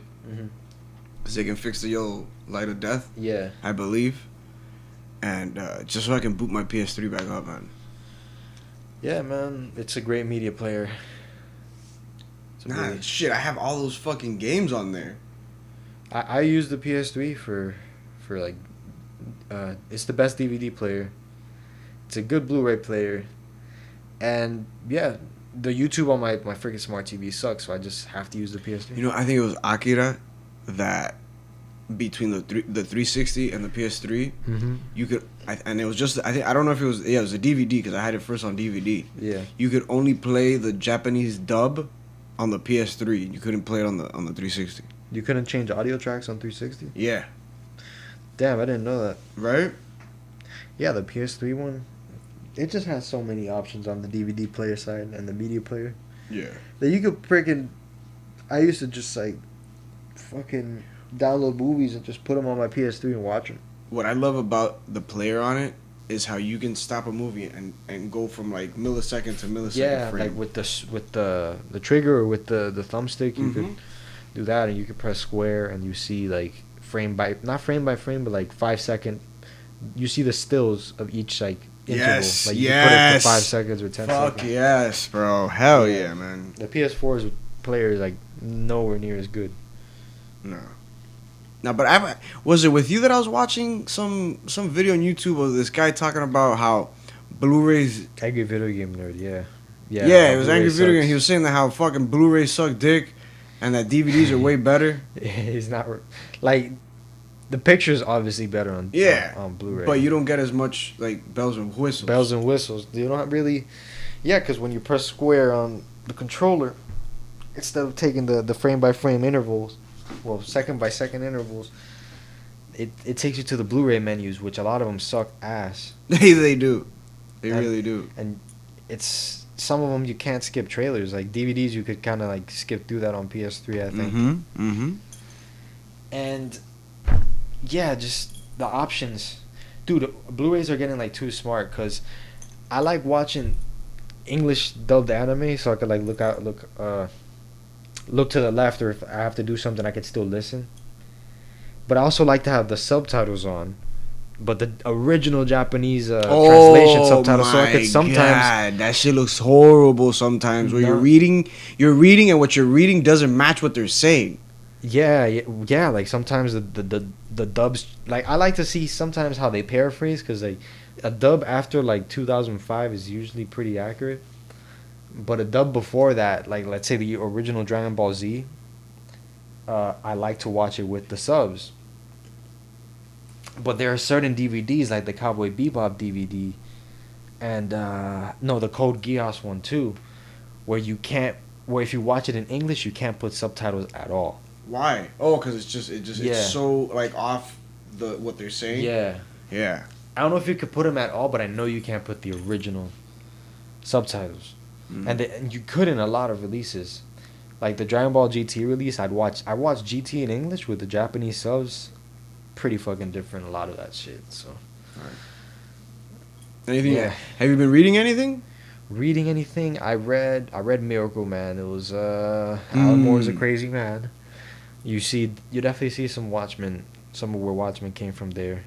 because they can fix the yellow light of death. Yeah. I believe, and just so I can boot my PS3 back up, man. Yeah, man, it's a great media player. Nah, shit, I have all those fucking games on there. I use the PS3 for like, it's the best DVD player. It's a good Blu-ray player, and yeah, the YouTube on my freaking smart TV sucks, so I just have to use the PS3. You know, I think it was Akira that between the 360 and the PS3, you could, and it was just, I don't know if it was, it was a DVD because I had it first on DVD. Yeah. You could only play the Japanese dub on the PS3. You couldn't play it on the 360. You couldn't change audio tracks on 360? Yeah. Damn, I didn't know that. Right? Yeah, the PS3 one, it just has so many options on the DVD player side and the media player. Yeah. That you could freaking, I used to just like fucking download movies and just put them on my PS3 and watch them. What I love about the player on it is how you can stop a movie and go from like millisecond to millisecond frame. Like with the trigger or with the thumbstick, you could do that, and you could press square and you see like not frame by frame, but like 5 second. You see the stills of each like interval. Yes, like you can put it for 5 seconds or 10 seconds. Fuck yes, bro. Hell yeah, man. The PS4's player is like nowhere near as good. No, but was it with you that I was watching some video on YouTube of this guy talking about how Blu-rays. Angry Video Game Nerd, yeah. Yeah, it was Angry Video Game. He was saying that how fucking Blu-rays suck dick, and that DVDs are way better. It's not like the picture's obviously better on Blu-ray, but you don't get as much like bells and whistles. Bells and whistles. You don't really, because when you press square on the controller, instead of taking the frame by frame intervals. Well, second by second intervals. It takes you to the Blu-ray menus, which a lot of them suck ass. They do. They really do. And it's some of them you can't skip trailers. Like DVDs, you could kind of like skip through that on PS3, I think. And yeah, just the options, dude. Blu-rays are getting like too smart because I like watching English dubbed anime, so I could like look to the left, or if I have to do something, I could still listen. But I also like to have the subtitles on, but the original Japanese translation subtitles, so I could sometimes. God, that shit looks horrible sometimes. Where No. you're reading, and what you're reading doesn't match what they're saying. Yeah. Like sometimes the dubs. Like I like to see sometimes how they paraphrase, because like a dub after like 2005 is usually pretty accurate, but a dub before that, like let's say the original Dragon Ball Z, I like to watch it with the subs. But there are certain DVDs like the Cowboy Bebop DVD, and no, the Code Geass one too, where you can't. Where if you watch it in English, you can't put subtitles at all. Why? Oh, because Yeah. it's so like off what they're saying. Yeah. Yeah. I don't know if you could put them at all, but I know you can't put the original subtitles, and you could in a lot of releases, like the Dragon Ball GT release. I watched GT in English with the Japanese subs. Pretty fucking different, a lot of that shit. So, Anything? Yeah. Have you been reading anything? reading anything? I read Miracle Man. It was Alan Moore is a crazy man. You definitely see some Watchmen, some of where Watchmen came from there.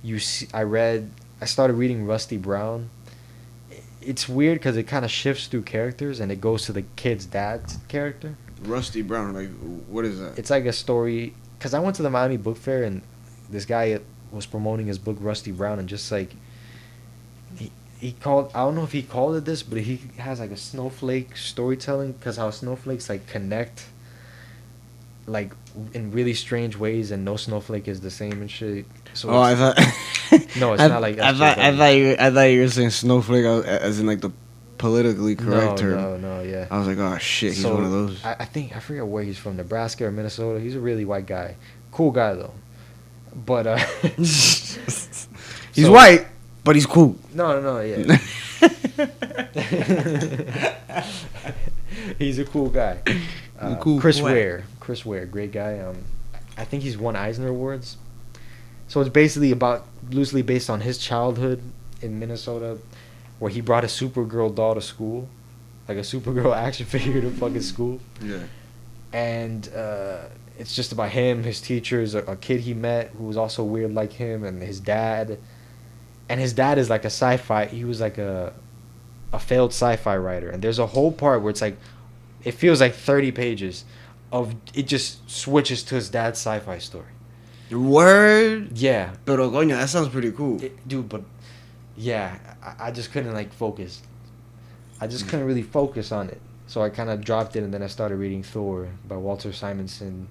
I started reading Rusty Brown. It's weird because it kind of shifts through characters and it goes to the kid's dad's character. Rusty Brown, like what is that? It's like a story, because I went to the Miami Book Fair and this guy was promoting his book Rusty Brown, and just like he called, I don't know if he called it this, but he has like a snowflake storytelling, because how snowflakes like connect like in really strange ways, and no snowflake is the same and shit. So I thought. no, it's not like I thought you were saying snowflake as in like the politically correct term. No, yeah. I was like, oh shit, he's one of those. I forget where he's from, Nebraska or Minnesota. He's a really white guy, cool guy though. But he's white, but he's cool. No, yeah. He's a cool guy. Chris Ware, great guy. I think he's won Eisner Awards. So it's basically loosely based on his childhood in Minnesota, where he brought a Supergirl doll to school, like a Supergirl action figure to fucking school. Yeah. And it's just about him, his teachers, a kid he met who was also weird like him, and his dad. And his dad is like a sci-fi. He was like a failed sci-fi writer. And there's a whole part where it's like, it feels like 30 pages of it just switches to his dad's sci-fi story. Word. Yeah. Pero coño, that sounds pretty cool. Dude, but yeah, I just couldn't like focus. I just couldn't really focus on it. So I kind of dropped it, and then I started reading Thor by Walter Simonson.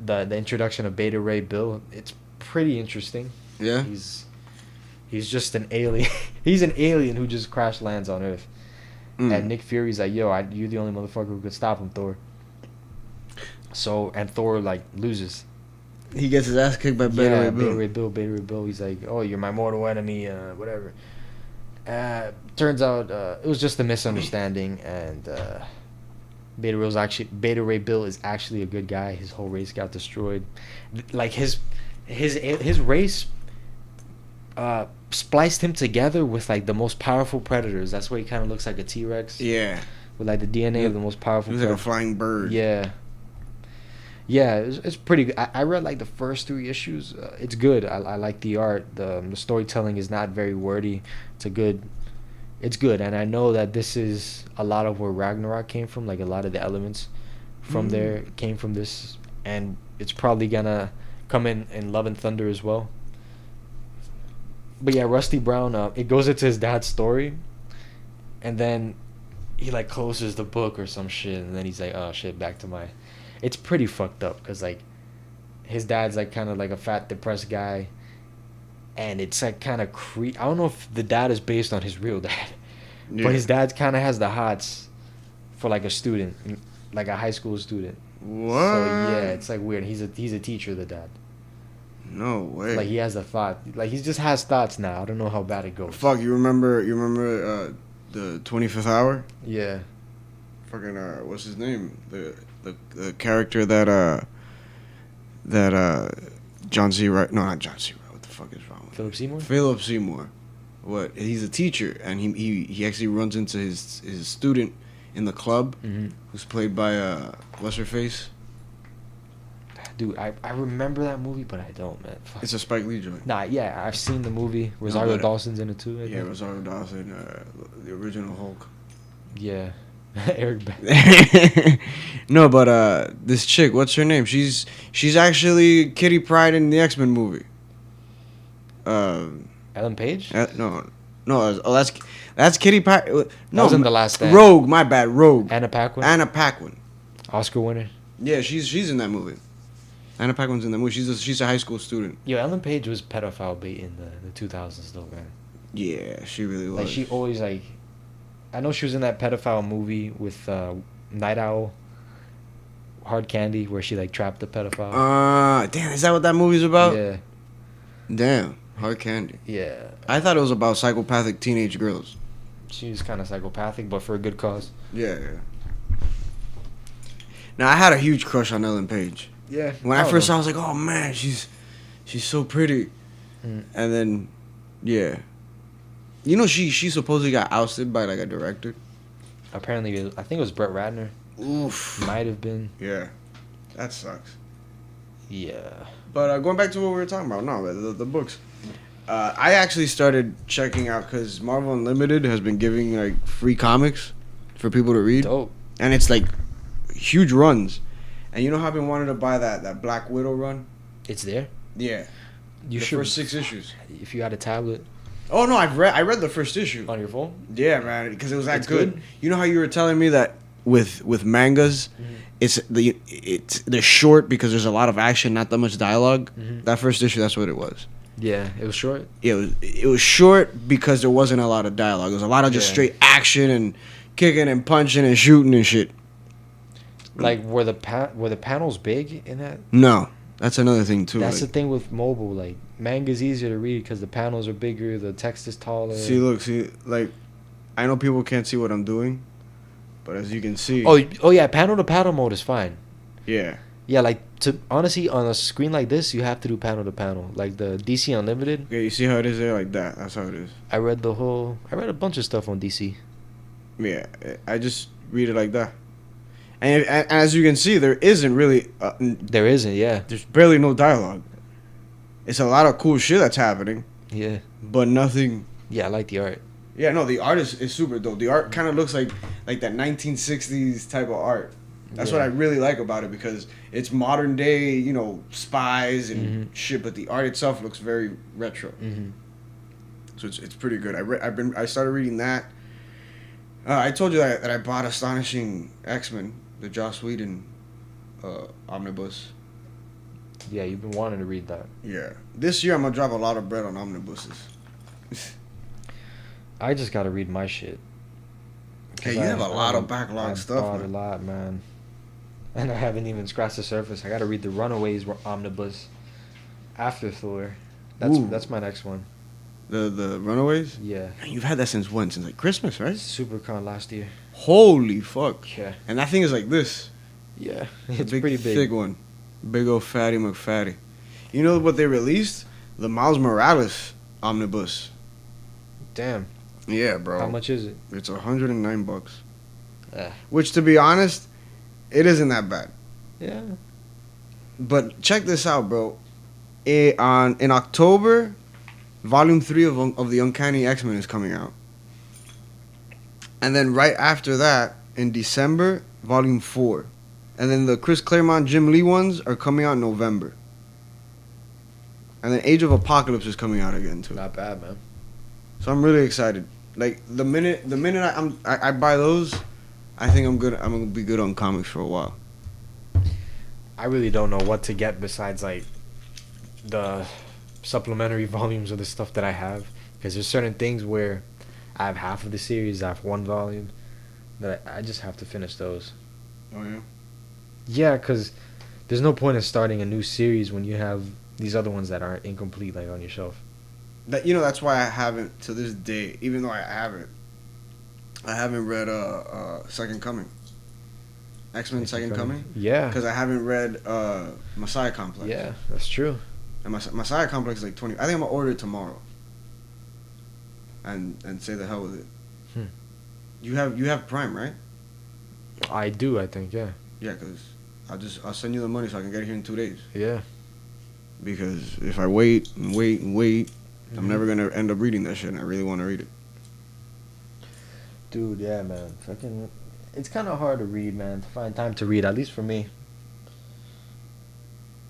The introduction of Beta Ray Bill, it's pretty interesting. Yeah. He's just an alien. He's an alien who just crash lands on Earth. And Nick Fury's like, yo, you're the only motherfucker who could stop him, Thor. So, and Thor like loses. He gets his ass kicked by Beta Ray Bill. Beta Ray Bill. He's like, oh, you're my mortal enemy, whatever. Turns out it was just a misunderstanding, and Beta Ray Bill is actually a good guy. His whole race got destroyed. Like his race spliced him together with like the most powerful predators. That's why he kind of looks like a T-Rex. Yeah. With like the DNA of the most powerful. He was like a flying bird. Yeah. Yeah, it's pretty good. I read like the first 3 issues. It's good. I like the art. The storytelling is not very wordy. It's good. And I know that this is a lot of where Ragnarok came from. Like a lot of the elements from there came from this, and it's probably gonna come in Love and Thunder as well. But yeah, Rusty Brown. It goes into his dad's story, and then he like closes the book or some shit, and then he's like, oh shit, back to my. It's pretty fucked up because like his dad's like kind of like a fat depressed guy, and it's like kind of I don't know if the dad is based on his real dad, but his dad kind of has the hots for like a student, like a high school student. What? So yeah, it's like weird. He's a teacher, the dad. No way. Like he has a thought. Like he just has thoughts now. I don't know how bad it goes. Fuck, you remember the 25th Hour. Yeah. Fucking what's his name? The character that John C. Wright. No, not John C. Wright. What the fuck is wrong with Philip Seymour? Philip Seymour. What? He's a teacher, and he actually runs into his student in the club, who's played by what's her face? Dude, I remember that movie, but I don't, man. Fuck. It's a Spike Lee joint. Nah, yeah, I've seen the movie. Rosario Dawson's in it too. I Yeah, think. Rosario Dawson, the original Hulk. Yeah. Eric Bana. No, but this chick, what's her name? She's actually Kitty Pryde in the X-Men movie. Ellen Page? No, that's Kitty Pryde. No, That was in The Last Stand. Rogue. My bad, Rogue. Anna Paquin? Anna Paquin. Oscar winner. Yeah, she's in that movie. Anna Paquin's in that movie. She's a high school student. Yo, Ellen Page was pedophile bait in the 2000s though, man. Yeah, she really was. Like, she always, like... I know she was in that pedophile movie with Night Owl, Hard Candy, where she, like, trapped the pedophile. Damn, is that what that movie's about? Yeah. Damn, Hard Candy. Yeah. I thought it was about psychopathic teenage girls. She was kind of psychopathic, but for a good cause. Yeah. Now, I had a huge crush on Ellen Page. Yeah. When I first saw her, I was like, oh, man, she's so pretty. Mm. And then, yeah. You know, she supposedly got ousted by, like, a director. Apparently, I think it was Brett Ratner. Oof. Might have been. Yeah. That sucks. Yeah. But going back to what we were talking about, no, the books. I actually started checking out because Marvel Unlimited has been giving, like, free comics for people to read. Dope. And it's, like, huge runs. And you know how I've been wanting to buy that Black Widow run? It's there? Yeah. You the should. first 6 issues. If you had a tablet Oh, no, I read the first issue. on your phone? Yeah, man, because it was that It's good. good? You know how you were telling me that with mangas, it's they're short because there's a lot of action, not that much dialogue. That first issue, that's what it was. Yeah, it was short. It was short because there wasn't a lot of dialogue. It was a lot of just Yeah. straight action and kicking and punching and shooting and shit. Like, were the panels big in that? No, that's another thing too. That's like, the thing with mobile. Like, manga's easier to read because the panels are bigger, the text is taller. see, like, I know people can't see what I'm doing, but as you can see, Oh yeah, panel to panel mode is fine. yeah, Yeah, like, honestly, on a screen like this, you have to do panel to panel. Like the DC Unlimited, okay, you see how it is there, like that. That's how it is. I read a bunch of stuff on DC. Yeah, I just read it like that. And as you can see, there isn't really, There isn't, yeah. there's barely no dialogue. It's a lot of cool shit that's happening, Yeah. but nothing. Yeah, I like the art. Yeah, no, the art is super dope. The art kind of looks like that 1960s type of art. That's what Yeah. I really like about it because it's modern day, you know, spies and shit, but the art itself looks very retro. Mm-hmm. So it's pretty good. I started reading that. I told you that I bought Astonishing X-Men, the Joss Whedon omnibus. Yeah, you've been wanting to read that. Yeah, this year I'm gonna drop a lot of bread on omnibuses. I just gotta read my shit. Hey, you have a lot of backlog stuff, Bought man. a lot, man. And I haven't even scratched the surface. I gotta read the Runaways omnibus after Thor. Ooh. That's my next one. The Runaways. Yeah. Man, you've had that since when? Since like Christmas, right? SuperCon last year. Holy fuck! Yeah. And that thing is like this. Yeah. A It's big, pretty big. thick one. Big old fatty McFatty. You know what they released? The Miles Morales omnibus. Damn. Yeah, bro. How much is it? It's $109. Ah. Which, to be honest, it isn't that bad. Yeah. But check this out, bro. In October, Volume 3 of the Uncanny X-Men is coming out. And then right after that, in December, Volume 4. And then the Chris Claremont, Jim Lee ones are coming out in November. And then Age of Apocalypse is coming out again, too. Not bad, man. So I'm really excited. Like, the minute I buy those, I think I'm gonna be good on comics for a while. I really don't know what to get besides, like, the supplementary volumes of the stuff that I have. Because there's certain things where I have half of the series, I have one volume, that I just have to finish those. Oh, yeah? Yeah, because there's no point in starting a new series when you have these other ones that aren't incomplete, like, on your shelf. That's why I haven't, to this day, even though I have it, I haven't read Second Coming. X-Men Second Coming. Yeah. Because I haven't read Messiah Complex. Yeah, that's true. And Messiah Complex is like 20. I think I'm gonna order it tomorrow. And say the hell with it. You have Prime, right? I do, I think, yeah. Yeah, because I'll send you the money so I can get it here in 2 days. Yeah. Because if I wait and wait and wait, I'm never gonna end up reading that shit, and I really want to read it. Dude, yeah, man. Fucking, it's kind of hard to read, man. To find time to read, at least for me.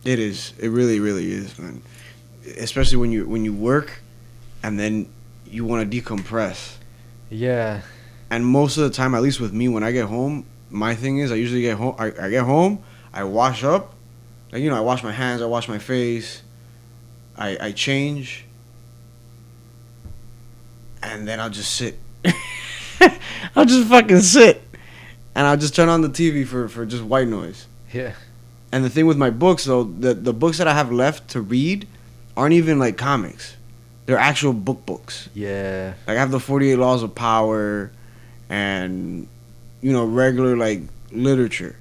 It is. It really, really is, man. Especially when you work, and then you want to decompress. Yeah. And most of the time, at least with me, when I get home, my thing is I usually get home. I get home, I wash up, like I wash my hands, I wash my face, I change, and then I'll just sit. I'll just fucking sit, and I'll just turn on the TV for just white noise. Yeah. And the thing with my books, though, the books that I have left to read aren't even like comics. They're actual books. Yeah. Like I have the 48 Laws of Power and, regular like literature.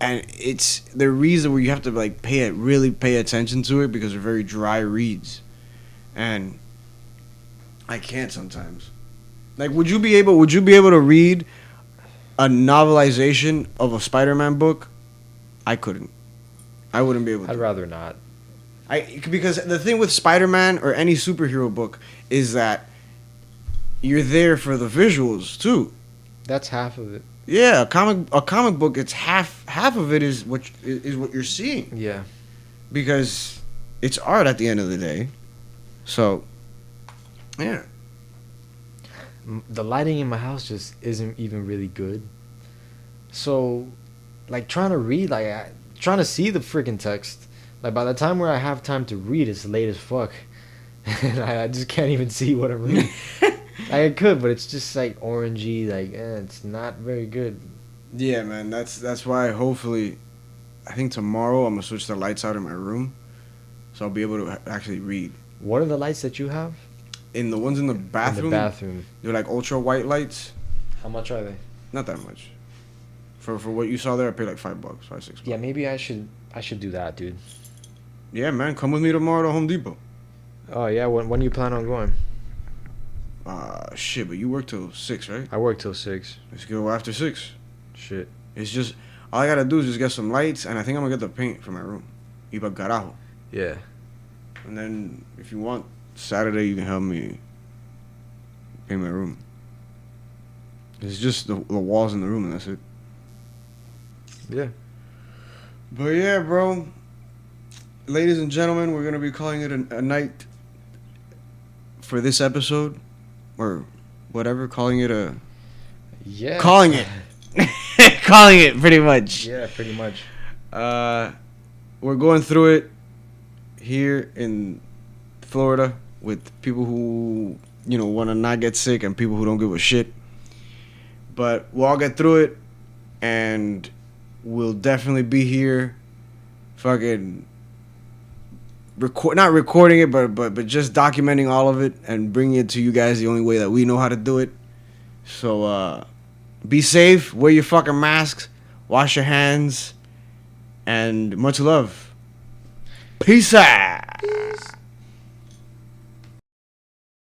And it's the reason where you have to like really pay attention to it because they're very dry reads. And I can't sometimes. Like would you be able to read a novelization of a Spider-Man book? I couldn't. I wouldn't be able to. I'd rather not. Because the thing with Spider-Man or any superhero book is that you're there for the visuals too. That's half of it. Yeah, a comic book, it's half of it is what you're seeing. Yeah. Because it's art at the end of the day. So, yeah. The lighting in my house just isn't even really good. So, like trying to read, trying to see the freaking text. Like by the time where I have time to read, it's late as fuck, and I just can't even see what I'm reading. I could, but it's just like orangey. Like it's not very good. Yeah, man. That's why hopefully, I think tomorrow I'm gonna switch the lights out in my room, so I'll be able to actually read. What are the lights that you have? In the ones in the bathroom. In the bathroom. They're like ultra white lights. How much are they? Not that much. For what you saw there, I paid like $5, $6. Yeah, maybe I should do that, dude. Yeah, man, come with me tomorrow to Home Depot. Oh yeah, when do you plan on going? Shit, but you work till 6, right? I work till 6. Let's go after 6. Shit. It's just all I gotta do is just get some lights, and I think I'm gonna get the paint for my room. Iba carajo. Yeah. And then if you want Saturday, you can help me paint my room. It's just the walls in the room, and that's it. Yeah. But yeah, bro. Ladies and gentlemen, we're gonna be calling it a night for this episode, or whatever. Calling it calling it pretty much. Yeah, pretty much. We're going through it here in Florida with people who want to not get sick and people who don't give a shit. But we'll all get through it, and we'll definitely be here, fucking. Not recording it, but just documenting all of it and bringing it to you guys the only way that we know how to do it. So be safe, wear your fucking masks, wash your hands, and much love. Peace out.